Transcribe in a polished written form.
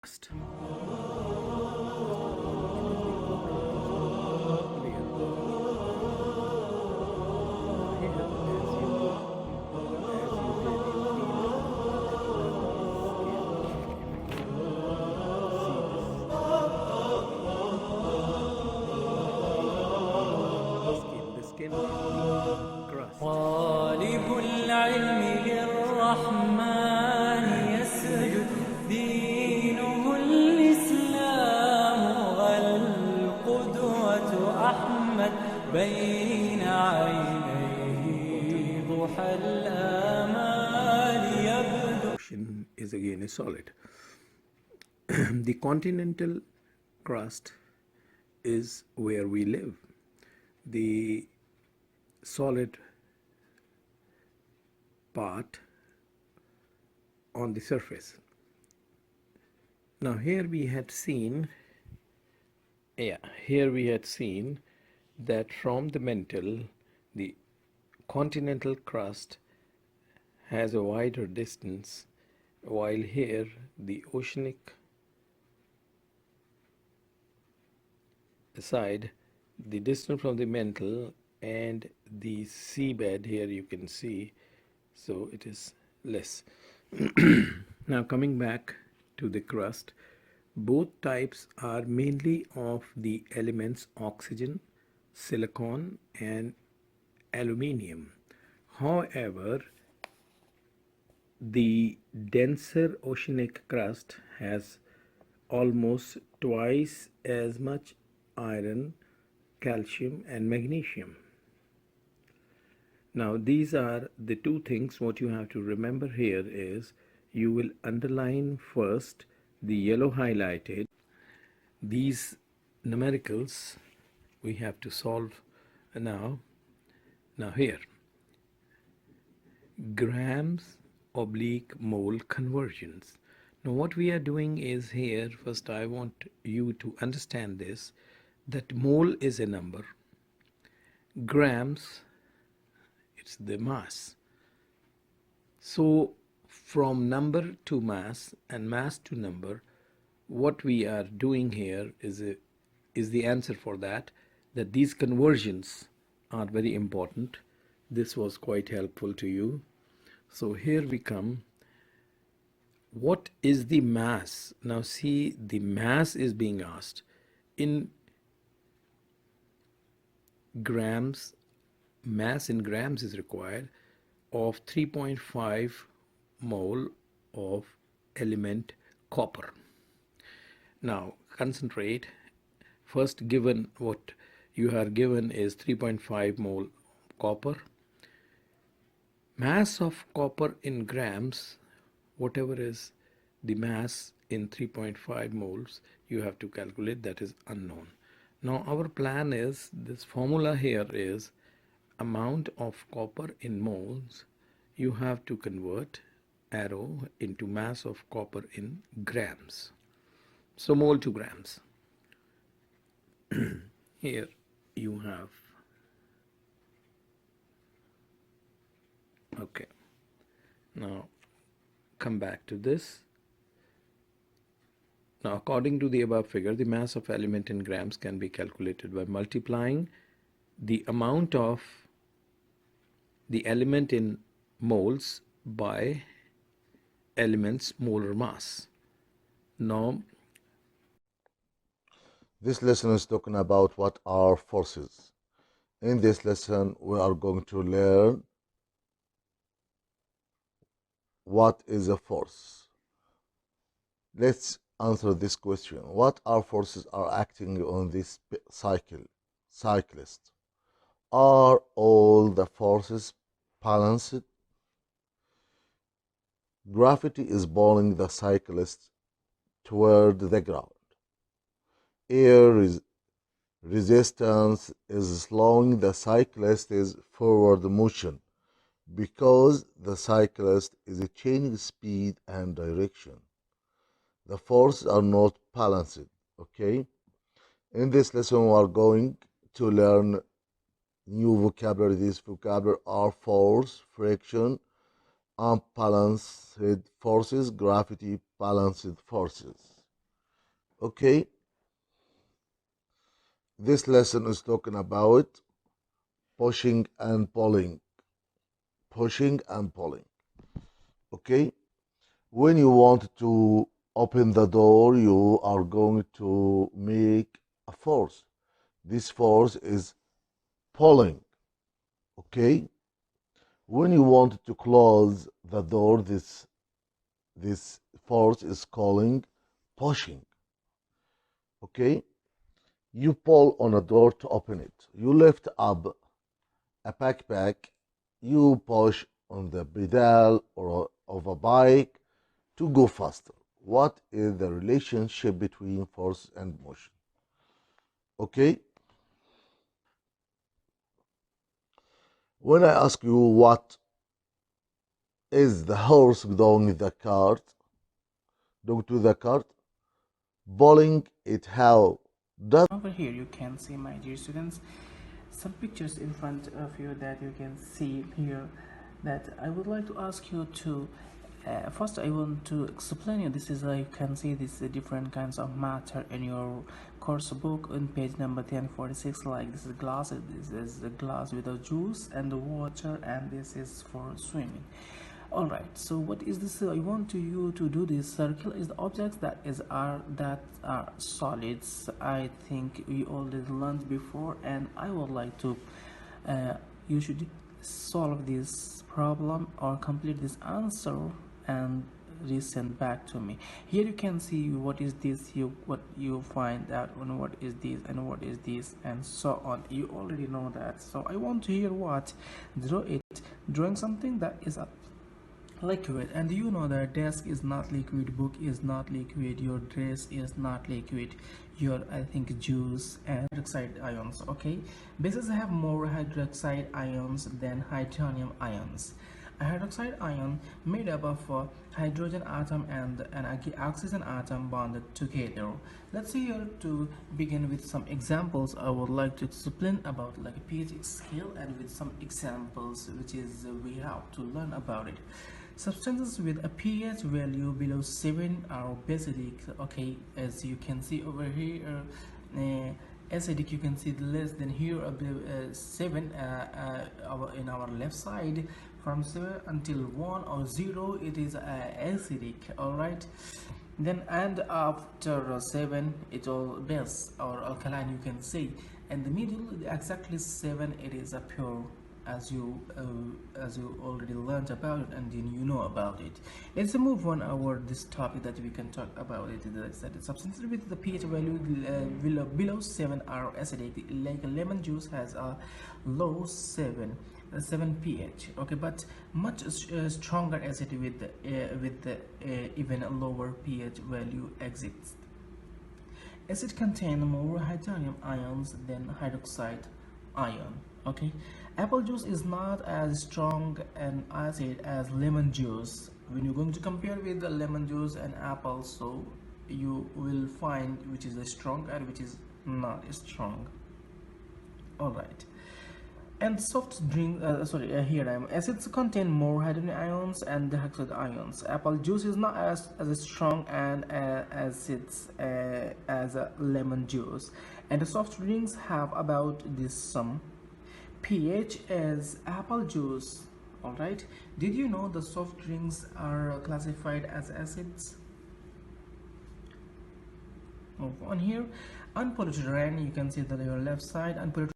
Crust. The skin is the crust. طالب العلم للرحمن يسجد دينه الإسلام والقدوة أحمد بين عينيه ضحى الآمال يبدو. Ocean is again a solid. The continental crust is where we live. The solid part on the surface. Now here we had seen that from the mantle the continental crust has a wider distance, while here the oceanic side, the distance from the mantle and the seabed, here you can see, so it is less. Now coming back to the crust, both types are mainly of the elements oxygen, silicon and aluminium. However, the denser oceanic crust has almost twice as much iron, calcium and magnesium. Now these are the two things. What you have to remember here is you will underline first the yellow highlighted. These numericals we have to solve now. Now here, grams oblique mole conversions. Now what we are doing is here, first I want you to understand this, that mole is a number, grams, it's the mass. So from number to mass and mass to number, what we are doing here is the answer for that these conversions are very important. This was quite helpful to you. So here we come. What is the mass? Now see, the mass is being asked in grams. Mass in grams is required of 3.5 mole of element copper. Now concentrate. First, given what you are given is 3.5 mole copper. Mass of copper in grams, whatever is the mass in 3.5 moles, you have to calculate, that is unknown. Now our plan is, this formula here is amount of copper in moles, you have to convert arrow into mass of copper in grams. So mole to grams. Here you have, okay, now come back to this. Now according to the above figure, the mass of element in grams can be calculated by multiplying the amount of the element in moles by element's molar mass. Now this lesson is talking about what are forces. In this lesson, we are going to learn what is a force. Let's answer this question. What are forces are acting on this cyclist? Are all the forces balanced? Gravity is pulling the cyclist toward the ground. Air resistance is slowing the cyclist's forward motion because the cyclist is changing speed and direction. The forces are not balanced, okay? In this lesson, we are going to learn new vocabulary. This vocabulary are force, friction, unbalanced forces, gravity, balanced forces. Okay, this lesson is talking about pushing and pulling. Pushing and pulling. Okay, when you want to open the door, you are going to make a force. This force is pulling. Okay, when you want to close the door, this force is calling pushing. Okay, you pull on a door to open it. You lift up a backpack, you push on the pedal or of a bike to go faster. What is the relationship between force and motion? Okay, when I ask you what is the horse doing the cart, go to the cart, pulling it how? Does Over here you can see, my dear students, some pictures in front of you that you can see here, that I would like to ask you to first I want to explain you. This is, you can see this different kinds of matter in your course book on page number 1046. Like this is glass, this is the glass with the juice and the water, and this is for swimming. All right, so what is this? I want you to do this. Circle is the objects that are solids. I think we already learned before, and I would like to you should solve this problem or complete this answer and resend back to me. Here you can see what is this, what you find out on what is this and what is this and so on. You already know that, so I want to hear what drawing something that is a liquid, and you know that desk is not liquid, book is not liquid, your dress is not liquid, your, I think, juice and hydroxide ions. Okay, bases have more hydroxide ions than hydronium ions. A hydroxide ion made up of a hydrogen atom and an oxygen atom bonded together. Let's see here to begin with some examples. I would like to explain about like a pH scale and with some examples which is we have to learn about it. Substances with a pH value below 7 are basic. Okay, as you can see over here, acidic, you can see the less than here, 7 in our left side. From 7 until 1 or 0 it is acidic. All right, then and after 7 it's all base or alkaline, you can say, and the middle exactly 7 it is a pure, as you already learned about it and then you know about it. Let's move on our this topic that we can talk about it. That substances with the pH value below 7 are acidic. Like lemon juice has a low 7 pH. Okay, but much stronger acid with the even a lower pH value exists. Acid contain more hydronium ions than hydroxide ion. Okay, apple juice is not as strong an acid as lemon juice. When you're going to compare with the lemon juice and apple, so you will find which is a strong and which is not strong. All right, and soft drink here I am. Acids contain more hydrogen ions and hydroxide ions. Apple juice is not as strong and acids as lemon juice, and the soft drinks have about this sum pH as apple juice. All right, did you know the soft drinks are classified as acids? Move on here. Unpolluted rain, you can see that your left side, unpolluted